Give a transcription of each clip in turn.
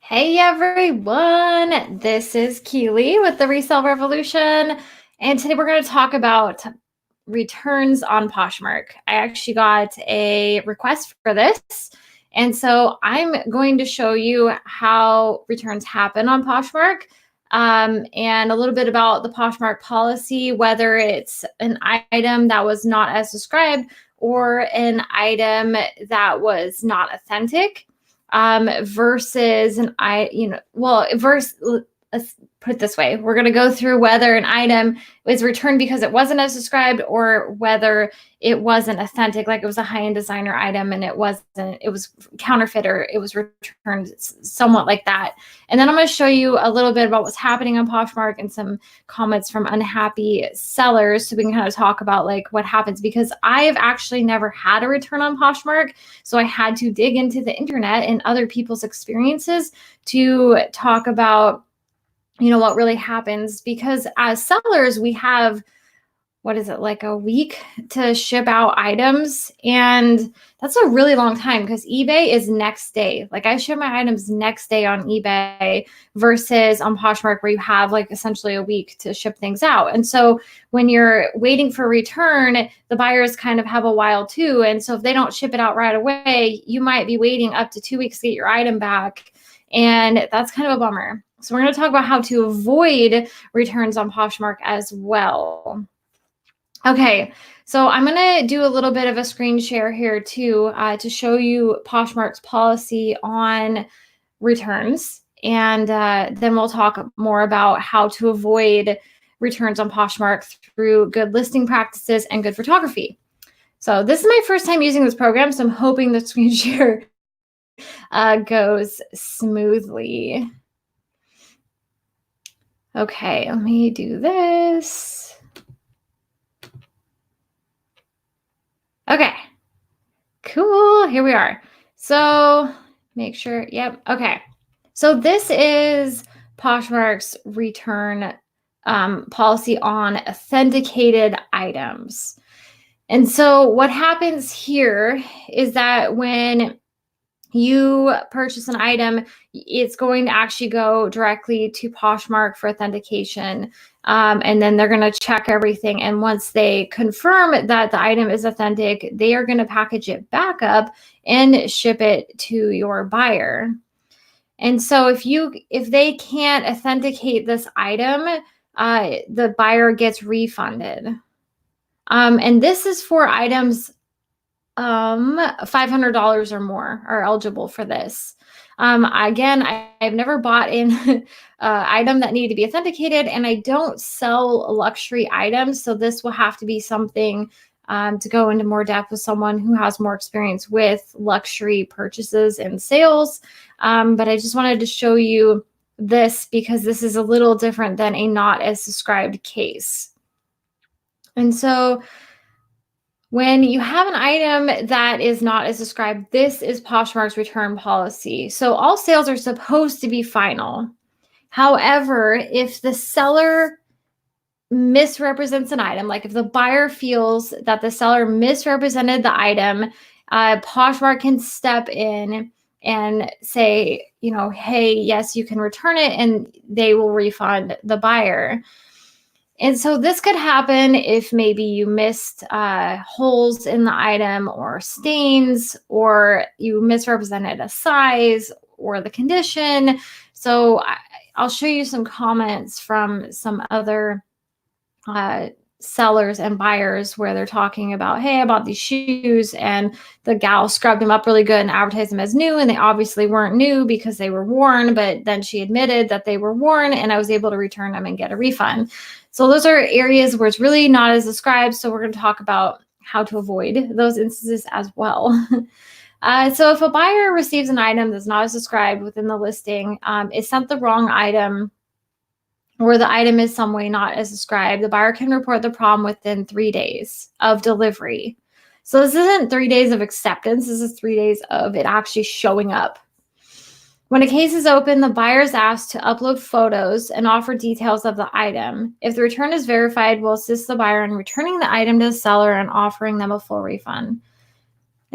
Hey everyone, this is Keely with the Resale Revolution, and today we're going to talk about returns on Poshmark. I actually got a request for this, and so I'm going to show you how returns happen on Poshmark, and a little bit about the Poshmark policy, whether it's an item that was not as described or an item that was not authentic, versus let's put it this way. We're going to go through whether an item was returned because it wasn't as described or whether it wasn't authentic, like it was a high-end designer item and it was counterfeit or it was returned somewhat like that. And then I'm going to show you a little bit about what's happening on Poshmark and some comments from unhappy sellers, so we can kind of talk about like what happens, because I've actually never had a return on Poshmark. So I had to dig into the internet and other people's experiences to talk about what really happens, because as sellers, we have, what is it, like a week to ship out items. And that's a really long time because eBay is next day. Like I ship my items next day on eBay versus on Poshmark where you have like essentially a week to ship things out. And so when you're waiting for return, the buyers kind of have a while too. And so if they don't ship it out right away, you might be waiting up to 2 weeks to get your item back. And that's kind of a bummer. So we're going to talk about how to avoid returns on Poshmark as well. Okay, so I'm going to do a little bit of a screen share here too, to show you Poshmark's policy on returns. And then we'll talk more about how to avoid returns on Poshmark through good listing practices and good photography. So this is my first time using this program, so I'm hoping the screen share goes smoothly. Okay, let me do this. Okay, cool, here we are. So make sure, yep, okay. So this is Poshmark's return policy on authenticated items. And so what happens here is that when you purchase an item, it's going to actually go directly to Poshmark for authentication. And then they're going to check everything. And once they confirm that the item is authentic, they are going to package it back up and ship it to your buyer. And so if they can't authenticate this item, the buyer gets refunded. And this is for items $500 or more are eligible for this. Again, I've never bought in item that needed to be authenticated, and I don't sell luxury items. So this will have to be something to go into more depth with someone who has more experience with luxury purchases and sales. But I just wanted to show you this because this is a little different than a not as described case. And so when you have an item that is not as described, this is Poshmark's return policy. So all sales are supposed to be final. However, if the seller misrepresents an item, like if the buyer feels that the seller misrepresented the item, Poshmark can step in and say, hey, yes, you can return it, and they will refund the buyer. And so this could happen if maybe you missed holes in the item or stains, or you misrepresented a size or the condition. So I'll show you some comments from some other sellers and buyers where they're talking about, hey, I bought these shoes and the gal scrubbed them up really good and advertised them as new, and they obviously weren't new because they were worn, but then she admitted that they were worn and I was able to return them and get a refund. So those are areas where it's really not as described. So we're going to talk about how to avoid those instances as well. So if a buyer receives an item that's not as described within the listing, is sent the wrong item, or the item is some way not as described, the buyer can report the problem within 3 days of delivery. So this isn't 3 days of acceptance. This is 3 days of it actually showing up. When a case is open, the buyer is asked to upload photos and offer details of the item. If the return is verified, we'll assist the buyer in returning the item to the seller and offering them a full refund.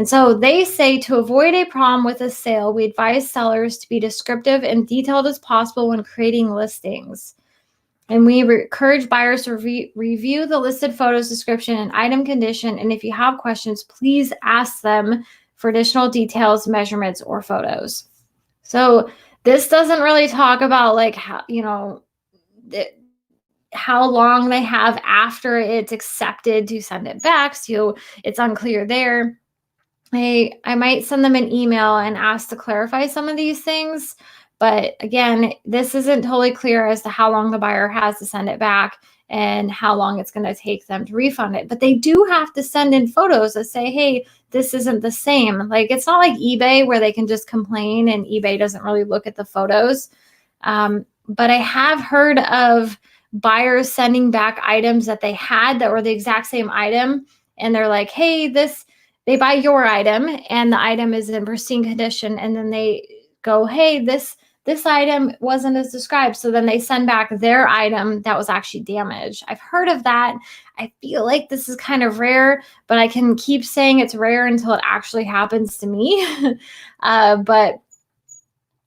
And so they say to avoid a problem with a sale, we advise sellers to be descriptive and detailed as possible when creating listings. And we encourage buyers to review the listed photos, description, and item condition. And if you have questions, please ask them for additional details, measurements, or photos. So this doesn't really talk about like how, how long they have after it's accepted to send it back. So it's unclear there. I might send them an email and ask to clarify some of these things. But again, this isn't totally clear as to how long the buyer has to send it back and how long it's going to take them to refund it. But they do have to send in photos that say, hey, this isn't the same. Like, it's not like eBay where they can just complain and eBay doesn't really look at the photos. But I have heard of buyers sending back items that they had that were the exact same item. And they're like, hey, they buy your item and the item is in pristine condition. And then they go, hey, this item wasn't as described. So then they send back their item that was actually damaged. I've heard of that. I feel like this is kind of rare, but I can keep saying it's rare until it actually happens to me. But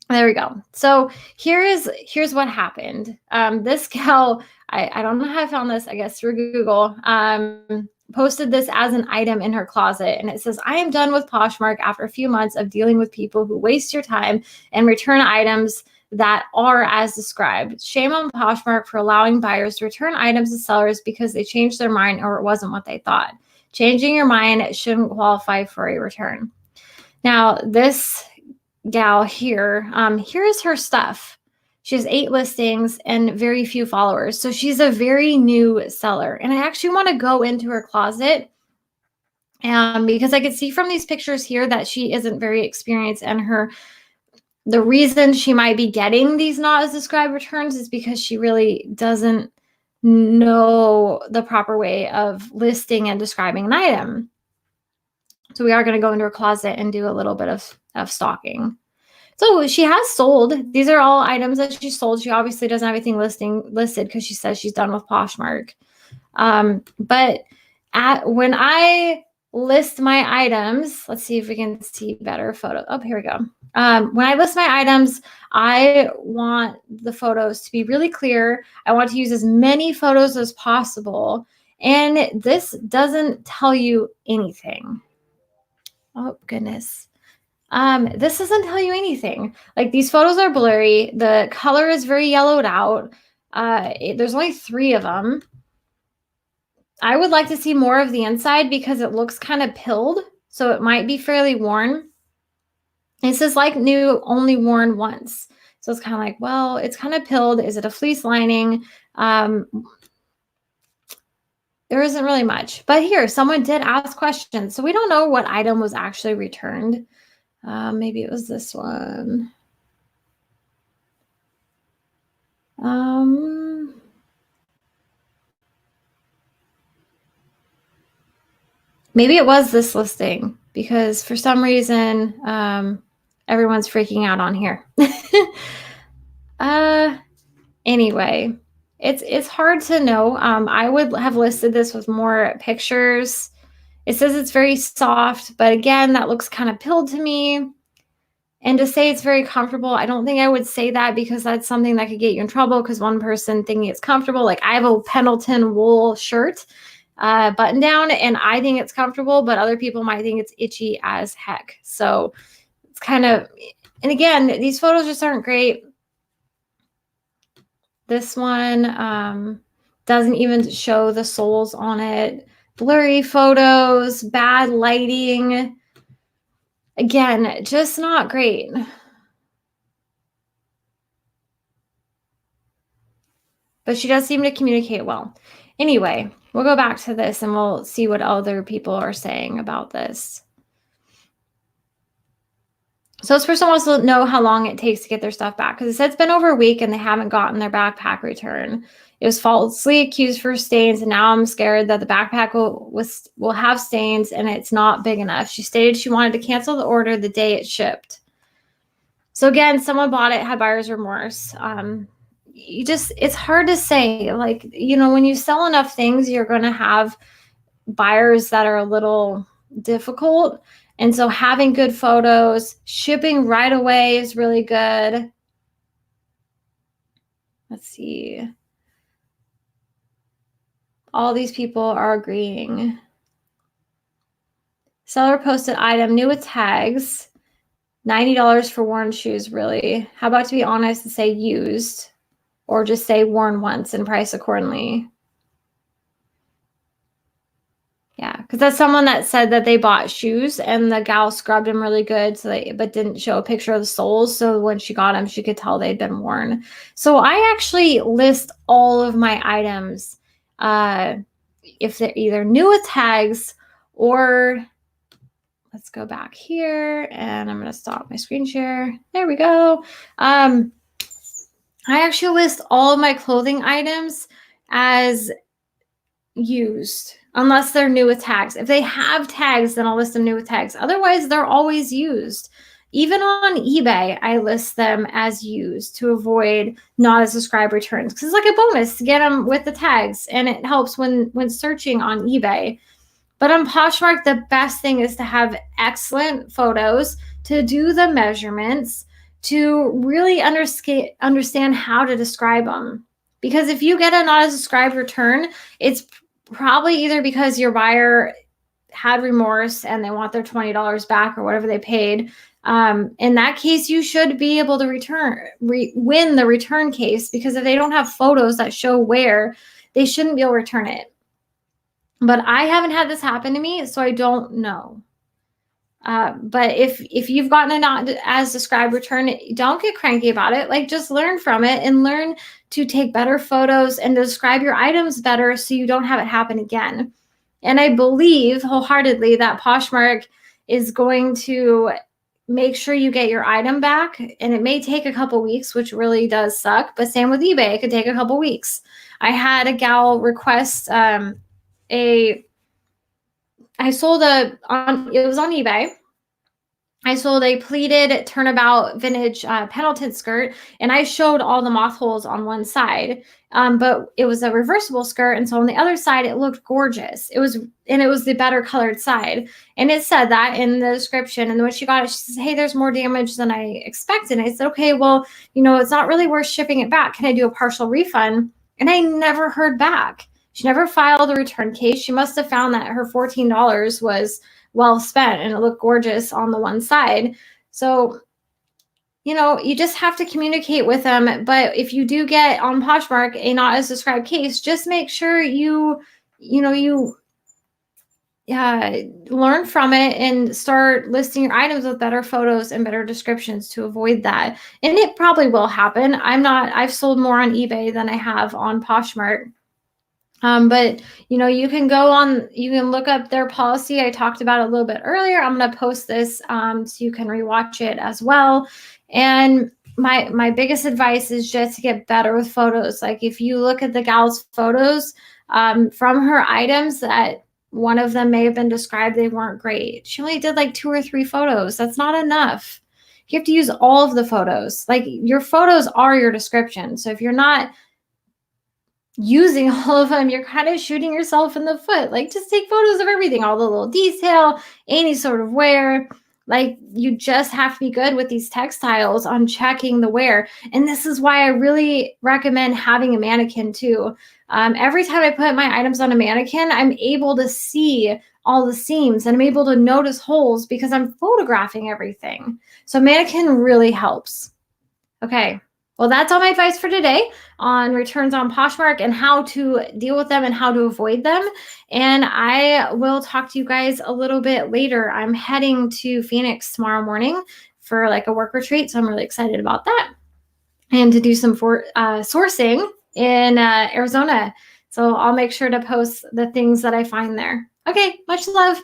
there we go. So here's what happened. This gal, I don't know how I found this, I guess through Google, posted this as an item in her closet. And it says, I am done with Poshmark after a few months of dealing with people who waste your time and return items that are as described. Shame on Poshmark for allowing buyers to return items to sellers because they changed their mind or it wasn't what they thought. Changing your mind shouldn't qualify for a return. Now, this gal here, here's her stuff. She has 8 listings and very few followers. So she's a very new seller. And I actually want to go into her closet because I could see from these pictures here that she isn't very experienced, and the reason she might be getting these not as described returns is because she really doesn't know the proper way of listing and describing an item. So we are going to go into her closet and do a little bit of stalking. So she has sold. These are all items that she sold. She obviously doesn't have anything listed because she says she's done with Poshmark. But when I list my items, let's see if we can see better photo. Oh, here we go. When I list my items, I want the photos to be really clear. I want to use as many photos as possible. And this doesn't tell you anything. Oh, goodness. This doesn't tell you anything. Like, these photos are blurry. The color is very yellowed out. There's only 3 of them. I would like to see more of the inside because it looks kind of pilled. So it might be fairly worn. It says like new, only worn once. So it's kind of like, well, it's kind of pilled. Is it a fleece lining? There isn't really much. But here, someone did ask questions. So we don't know what item was actually returned. Maybe it was this one. Maybe it was this listing because for some reason, everyone's freaking out on here. Anyway, it's hard to know. I would have listed this with more pictures. It says it's very soft, but again, that looks kind of pilled to me. And to say it's very comfortable, I don't think I would say that because that's something that could get you in trouble because one person thinking it's comfortable. Like, I have a Pendleton wool shirt button down and I think it's comfortable, but other people might think it's itchy as heck. So it's kind of, and again, these photos just aren't great. This one doesn't even show the soles on it. Blurry photos, bad lighting. Again, just not great. But she does seem to communicate well. Anyway, we'll go back to this and we'll see what other people are saying about this. So this person wants to know how long it takes to get their stuff back because it said it's been over a week and they haven't gotten their backpack returned. It was falsely accused for stains, and now I'm scared that the backpack will have stains and it's not big enough. She stated she wanted to cancel the order the day it shipped. So again, someone bought it, had buyer's remorse. It's hard to say. Like, when you sell enough things, you're going to have buyers that are a little difficult. And so having good photos, shipping right away is really good. Let's see. All these people are agreeing. Seller posted item new with tags. $90 for worn shoes, really. How about to be honest and say used, or just say worn once and price accordingly? Yeah, because that's someone that said that they bought shoes and the gal scrubbed them really good, but didn't show a picture of the soles. So when she got them, she could tell they'd been worn. So I actually list all of my items, if they're either new with tags or, let's go back here and I'm going to stop my screen share. There we go. I actually list all of my clothing items as used, unless they're new with tags. If they have tags, then I'll list them new with tags. Otherwise, they're always used. Even on eBay, I list them as used to avoid not as subscribed returns, because it's like a bonus to get them with the tags, and it helps when searching on eBay. But on Poshmark, the best thing is to have excellent photos, to do the measurements, to really understand how to describe them. Because if you get a not a subscribed return, it's probably either because your buyer had remorse and they want their $20 back or whatever they paid. In that case, you should be able to win the return case, because if they don't have photos that show where, they shouldn't be able to return it. But I haven't had this happen to me, so I don't know. But if you've gotten a not as described return, don't get cranky about it. Like, just learn from it and learn to take better photos and describe your items better so you don't have it happen again. And I believe wholeheartedly that Poshmark is going to make sure you get your item back. And it may take a couple weeks, which really does suck. But same with eBay, it could take a couple weeks. I had a gal request it was on eBay. I sold a pleated turnabout vintage Pendleton skirt, and I showed all the moth holes on one side, but it was a reversible skirt, and so on the other side it looked gorgeous. It was the better colored side, and it said that in the description. And when she got it, she says, "Hey, there's more damage than I expected." And I said, "Okay, well, it's not really worth shipping it back. Can I do a partial refund?" And I never heard back. She never filed a return case. She must have found that her $14 was well spent and it looked gorgeous on the one side. So, you just have to communicate with them. But if you do get on Poshmark a not as described case, just make sure you learn from it and start listing your items with better photos and better descriptions to avoid that. And it probably will happen. I've sold more on eBay than I have on Poshmark. But you can look up their policy. I talked about it a little bit earlier. I'm going to post this so you can rewatch it as well. And my biggest advice is just to get better with photos. Like, if you look at the gal's photos from her items, that one of them may have been described, they weren't great. She only did like 2 or 3 photos. That's not enough. You have to use all of the photos. Like, your photos are your description. So if you're not using all of them, you're kind of shooting yourself in the foot. Like, just take photos of everything, all the little detail, any sort of wear. Like, you just have to be good with these textiles on checking the wear. And this is why I really recommend having a mannequin too. Every time I put my items on a mannequin, I'm able to see all the seams and I'm able to notice holes because I'm photographing everything. So mannequin really helps. Okay. Well, that's all my advice for today on returns on Poshmark and how to deal with them and how to avoid them. And I will talk to you guys a little bit later. I'm heading to Phoenix tomorrow morning for like a work retreat. So I'm really excited about that, and to do some sourcing in Arizona. So I'll make sure to post the things that I find there. Okay, much love.